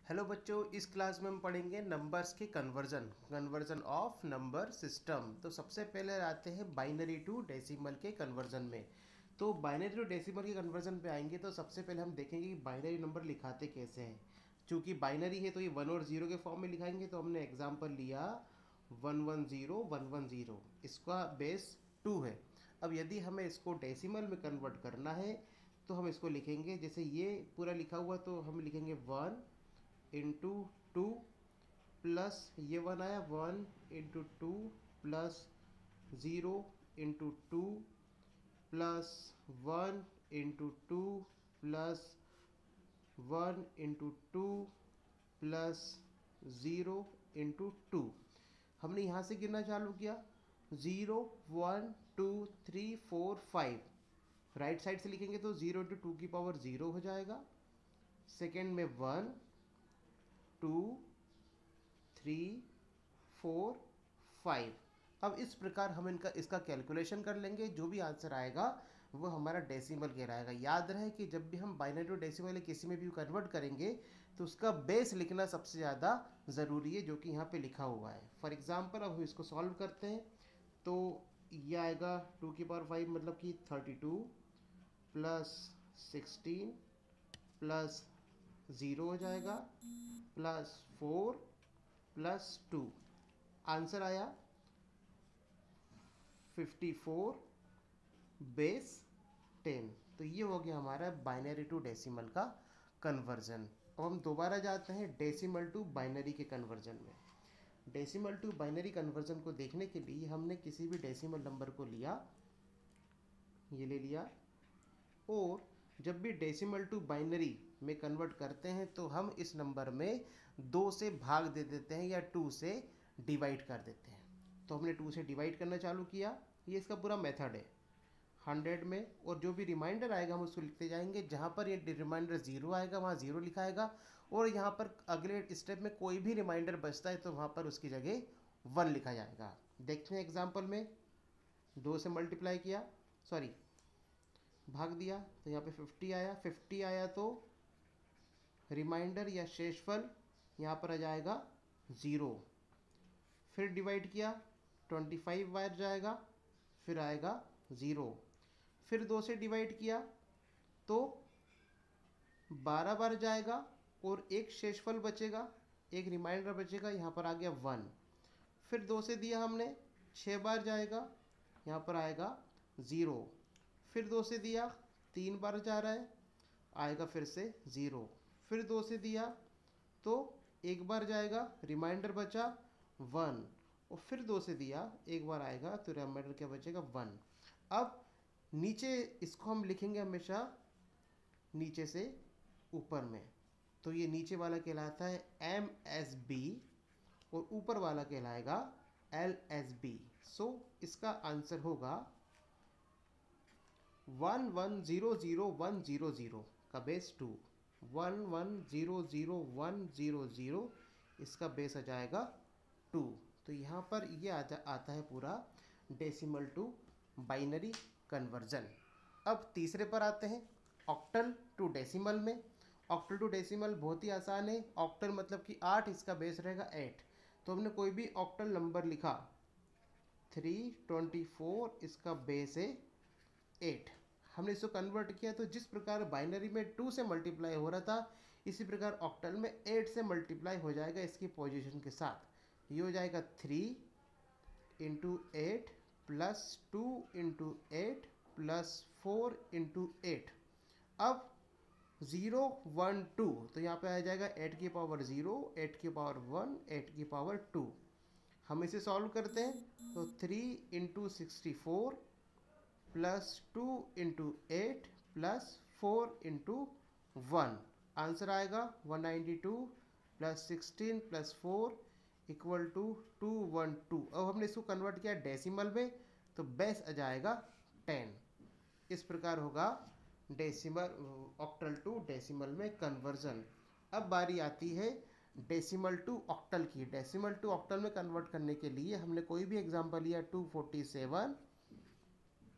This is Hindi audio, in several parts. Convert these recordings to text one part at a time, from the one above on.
हेलो बच्चों, इस क्लास में हम पढ़ेंगे नंबर्स के कन्वर्जन ऑफ नंबर सिस्टम। तो सबसे पहले आते हैं बाइनरी टू डेसिमल के कन्वर्जन में। तो बाइनरी टू डेसिमल के कन्वर्जन पे आएंगे तो सबसे पहले हम देखेंगे कि बाइनरी नंबर लिखाते कैसे हैं। चूँकि बाइनरी है तो ये 1 और 0 के फॉर्म में लिखाएंगे। तो हमने एग्जाम्पल लिया 110 110, इसका बेस 2 है। अब यदि हमें इसको डेसिमल में कन्वर्ट करना है तो हम इसको लिखेंगे, जैसे ये पूरा लिखा हुआ तो हम लिखेंगे 1 इंटू 2 प्लस ये 1 आया 1 into 2 plus 0 into 2 plus 1 into 2 plus 1 into 2 plus 0 into 2। हमने यहाँ से गिनना चालू किया 0 1 2 3 4 5। राइट साइड से लिखेंगे तो 0 इंटू 2 की पावर 0 हो जाएगा। सेकेंड में 1 2 3 4 5। अब इस प्रकार हम इसका कैलकुलेशन कर लेंगे। जो भी आंसर आएगा वो हमारा डेसिमल कहलाएगा। याद रहे कि जब भी हम बाइनरी टू डेसिमल किसी में भी कन्वर्ट करेंगे तो उसका बेस लिखना सबसे ज़्यादा ज़रूरी है, जो कि यहाँ पे लिखा हुआ है। फॉर एग्जांपल अब हम इसको सॉल्व करते हैं तो ये आएगा 2 की पावर 5 मतलब कि 32 प्लस 16 प्लस 0 हो जाएगा प्लस 4 प्लस 2। आंसर आया 54 बेस 10। तो ये हो गया हमारा बाइनरी टू डेसिमल का कन्वर्जन। अब हम दोबारा जाते हैं डेसिमल टू बाइनरी के कन्वर्जन में। डेसिमल टू बाइनरी कन्वर्जन को देखने के लिए हमने किसी भी डेसिमल नंबर को लिया, ये ले लिया, और जब भी डेसिमल टू बाइनरी में कन्वर्ट करते हैं तो हम इस नंबर में 2 से भाग दे देते हैं या 2 से डिवाइड कर देते हैं। तो हमने 2 से डिवाइड करना चालू किया। ये इसका पूरा मेथड है 100 में, और जो भी रिमाइंडर आएगा हम उसको लिखते जाएंगे। जहाँ पर ये रिमाइंडर 0 आएगा वहाँ 0 लिखाएगा, और यहाँ पर अगले स्टेप में कोई भी रिमाइंडर बचता है तो वहाँ पर उसकी जगह 1 लिखा जाएगा। देखते हैं एग्जाम्पल में 2 से मल्टीप्लाई किया, सॉरी भाग दिया तो यहाँ पे 50 आया तो रिमाइंडर या शेषफल यहाँ पर आ जाएगा 0। फिर डिवाइड किया 25 बार जाएगा, फिर आएगा 0। फिर 2 से डिवाइड किया तो 12 बार जाएगा और एक शेषफल बचेगा, एक रिमाइंडर बचेगा, यहाँ पर आ गया 1। फिर 2 से दिया हमने 6 बार जाएगा, यहाँ पर आएगा 0। फिर 2 से दिया 3 बार जा रहा है, आएगा फिर से 0। फिर 2 से दिया तो एक बार जाएगा, रिमाइंडर बचा 1, और फिर 2 से दिया एक बार आएगा तो रिमाइंडर क्या बचेगा 1। अब नीचे इसको हम लिखेंगे हमेशा नीचे से ऊपर में, तो ये नीचे वाला कहलाता है MSB और ऊपर वाला कहलाएगा LSB। सो इसका आंसर होगा 1100100 का बेस 2, 1100100 इसका बेस आ जाएगा 2। तो यहाँ पर ये आता है पूरा डेसिमल टू बाइनरी कन्वर्जन। अब तीसरे पर आते हैं ऑक्टल टू डेसिमल में। ऑक्टल टू डेसिमल बहुत ही आसान है। ऑक्टल मतलब कि 8, इसका बेस रहेगा 8। तो हमने कोई भी ऑक्टल नंबर लिखा 324, इसका बेस है 8। हमने इसको कन्वर्ट किया तो जिस प्रकार बाइनरी में 2 से मल्टीप्लाई हो रहा था, इसी प्रकार ऑक्टल में 8 से मल्टीप्लाई हो जाएगा इसकी पोजीशन के साथ। ये हो जाएगा 3 into 8 plus 2 into 8 plus 4 into 8। अब 0 1 2 तो यहाँ पे आ जाएगा 8 की पावर 0, 8 की पावर 1, 8 की पावर 2। हम इसे सॉल्व करते हैं तो 3 into 64 plus 2 into 8 plus 4 into 1। Answer आएगा 192 प्लस 16 प्लस 4 इक्वल टू 212। अब हमने इसको कन्वर्ट किया डेसिमल में तो बेस आ जाएगा 10। इस प्रकार होगा डेसिमल ऑक्टल टू डेसिमल में कन्वर्जन। अब बारी आती है डेसिमल टू ऑक्टल की। डेसिमल टू ऑक्टल में कन्वर्ट करने के लिए हमने कोई भी एग्जांपल लिया 247,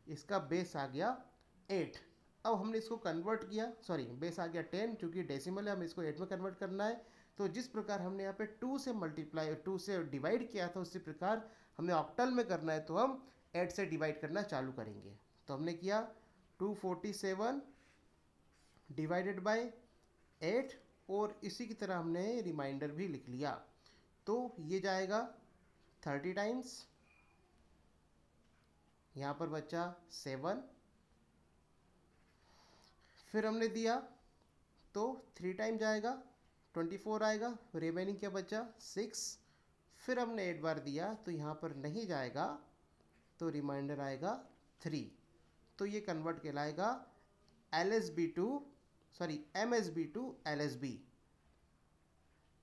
इसका बेस आ गया 8। अब हमने इसको कन्वर्ट किया, सॉरी बेस आ गया 10, चूँकि डेसिमल है हमें इसको 8 में कन्वर्ट करना है। तो जिस प्रकार हमने यहाँ पे 2 से मल्टीप्लाई 2 से डिवाइड किया था उसी प्रकार हमें ऑक्टल में करना है तो हम 8 से डिवाइड करना चालू करेंगे। तो हमने किया 247 डिवाइडेड बाय 8 और इसी की तरह हमने रिमाइंडर भी लिख लिया। तो ये जाएगा 30 टाइम्स, यहाँ पर बचा 7, फिर हमने दिया तो 3 टाइम जाएगा 24 आएगा, रिमेनिंग क्या बचा 6, फिर हमने 8 बार दिया तो यहाँ पर नहीं जाएगा तो रिमाइंडर आएगा 3। तो ये कन्वर्ट कहलाएगा LSB to sorry MSB to LSB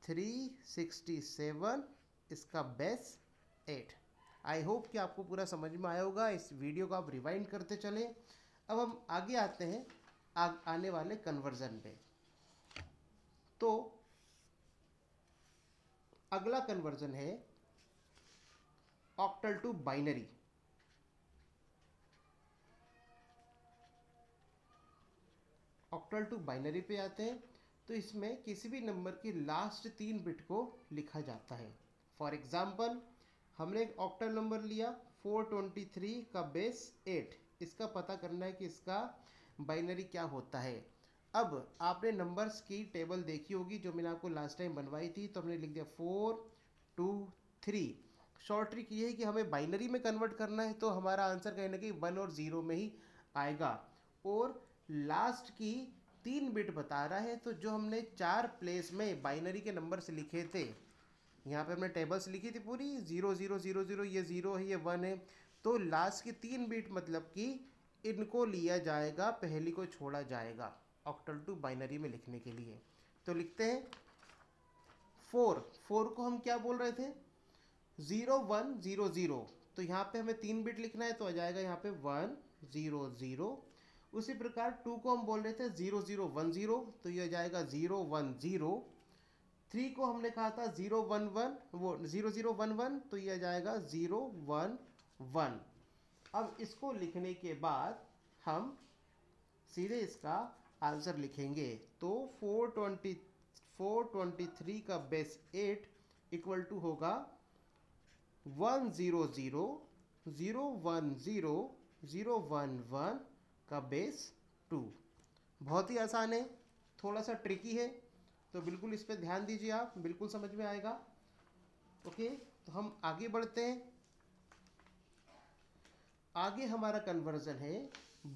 367, इसका बेस 8। आई होप कि आपको पूरा समझ में आया होगा। इस वीडियो को आप रिवाइंड करते चले। अब हम आगे आते हैं आने वाले कन्वर्जन पे। तो अगला कन्वर्जन है octal to binary. Octal to binary पे आते हैं तो इसमें किसी भी नंबर की लास्ट 3 बिट को लिखा जाता है। फॉर एग्जाम्पल हमने एक ऑक्टल नंबर लिया 423 का बेस 8, इसका पता करना है कि इसका बाइनरी क्या होता है। अब आपने नंबर्स की टेबल देखी होगी जो मैंने आपको लास्ट टाइम बनवाई थी, तो हमने लिख दिया 4 2 3। शॉर्ट ट्रिक ये है कि हमें बाइनरी में कन्वर्ट करना है तो हमारा आंसर कहीं ना कहीं 1 और 0 में ही आएगा, और लास्ट की 3 बिट बता रहा है। तो जो हमने 4 प्लेस में बाइनरी के नंबर से लिखे थे, यहाँ पे हमने टेबल्स लिखी थी पूरी 0 0 0 0, ये 0 है ये 1 है, तो लास्ट की 3 बिट मतलब कि इनको लिया जाएगा, पहली को छोड़ा जाएगा ऑक्टल टू बाइनरी में लिखने के लिए। तो लिखते हैं 4 को हम क्या बोल रहे थे 0 1 0 0, तो यहाँ पे हमें 3 बिट लिखना है तो आ जाएगा यहाँ पे 1 0 0। उसी प्रकार 2 को हम बोल रहे थे 0 0 1 0, तो ये आ जाएगा 0 1 0। 3 को हमने कहा था 0 1 1 वो 0 0 1 1, तो ये आ जाएगा 0 1 1। अब इसको लिखने के बाद हम सीधे इसका आंसर लिखेंगे। तो 423 का बेस 8 इक्वल टू होगा 1 0 0 0 1 0 0 1 1 का बेस 2। बहुत ही आसान है, थोड़ा सा ट्रिकी है, तो बिल्कुल इस पर ध्यान दीजिए, आप बिल्कुल समझ में आएगा। ओके, तो हम आगे बढ़ते हैं। आगे हमारा कन्वर्जन है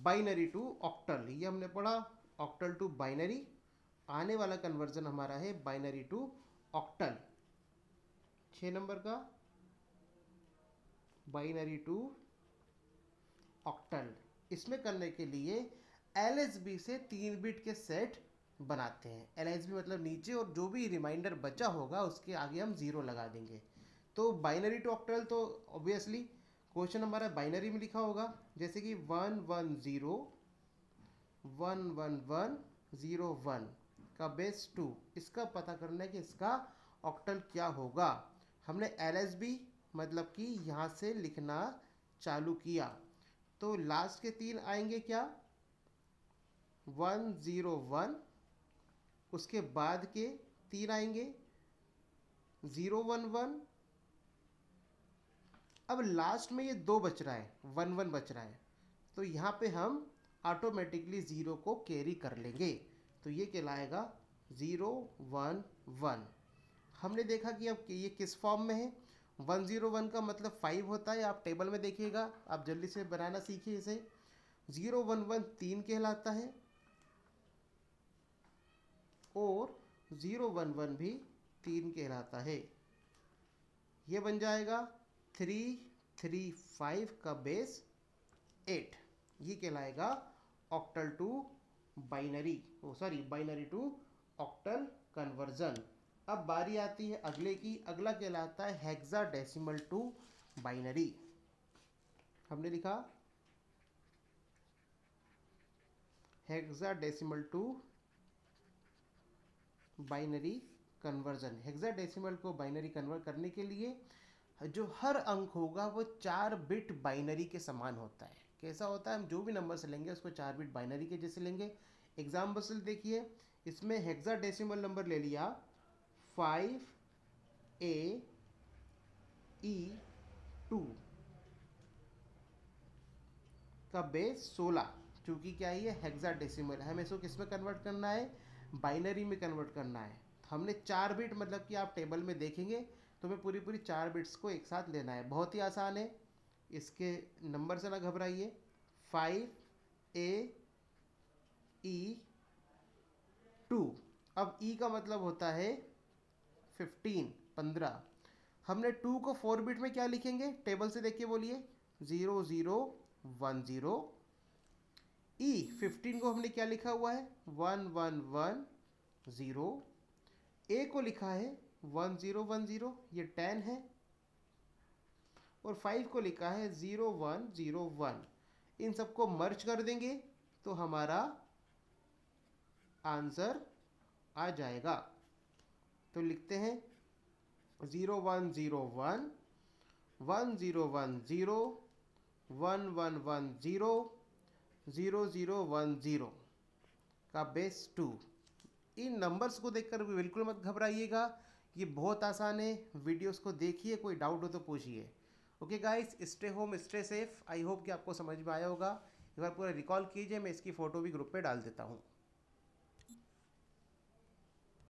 बाइनरी टू ऑक्टल। ये हमने पढ़ा ऑक्टल टू बाइनरी। आने वाला कन्वर्जन हमारा है बाइनरी टू ऑक्टल। 6 नंबर का बाइनरी टू ऑक्टल। इसमें करने के लिए LSB से 3 बिट के सेट बनाते हैं। LSB मतलब नीचे, और जो भी रिमाइंडर बचा होगा उसके आगे हम 0 लगा देंगे। तो बाइनरी टू ऑक्टल तो ऑब्वियसली क्वेश्चन हमारा बाइनरी में लिखा होगा, जैसे कि 1 1 0 1 1 1 0 1 का बेस 2। इसका पता करना है कि इसका ऑक्टल क्या होगा। हमने LSB मतलब कि यहाँ से लिखना चालू किया, तो लास्ट के 3 आएंगे क्या 1 0 1, उसके बाद के 3 आएंगे 0 1 1। अब लास्ट में ये 2 बच रहा है 1 1 बच रहा है, तो यहाँ पे हम ऑटोमेटिकली 0 को कैरी कर लेंगे, तो ये कहलाएगा 0 1 1। हमने देखा कि अब ये किस फॉर्म में है। 1 0 1 का मतलब 5 होता है, आप टेबल में देखिएगा, आप जल्दी से बनाना सीखिए इसे। 0 1 1 3 कहलाता है, और 0 1 1 भी 3 कहलाता है। ये बन जाएगा 3 3 5 का बेस 8। ये कहलाएगा octal to binary, binary to octal conversion. अब बारी आती है अगले की। अगला कहलाता है हेक्साडेसिमल टू बाइनरी। हमने लिखा hexadecimal to binary conversion. Hexadecimal को बाइनरी कन्वर्ट करने के लिए जो हर अंक होगा वो 4 बिट बाइनरी के समान होता है। कैसा होता है, हम जो भी नंबर से लेंगे उसको 4 बिट बाइनरी के जैसे लेंगे। एग्जाम्पल से देखिए, इसमें हेक्साडेसिमल नंबर ले लिया 5AE2 का बेस 16, चूँकि क्या है ये हेक्साडेसिमल है, हमें इसको किस में कन्वर्ट करना है, बाइनरी में कन्वर्ट करना है। तो हमने 4 बिट, मतलब कि आप टेबल में देखेंगे तो हमें पूरी पूरी 4 बिट्स को एक साथ लेना है। बहुत ही आसान है, इसके नंबर से ना घबराइए। 5AE2, अब E का मतलब होता है 15। हमने 2 को 4 बिट में क्या लिखेंगे, टेबल से देखिए, बोलिए 0010। E 15 को हमने क्या लिखा हुआ है, 1110। A को लिखा है 1010, ये 10 है, और 5 को लिखा है 0101। इन सबको मर्ज कर देंगे तो हमारा आंसर आ जाएगा। तो लिखते हैं 0101, 1010, 1110, 0010 का बेस 2। इन नंबर्स को देखकर बिल्कुल मत घबराइएगा, ये बहुत आसान है। वीडियोस को देखिए, कोई डाउट हो तो पूछिए। Okay guys, stay home, stay safe. I hope कि आपको समझ में आया होगा। एक बार पूरा रिकॉल कीजिए, मैं इसकी फ़ोटो भी ग्रुप पे डाल देता हूँ।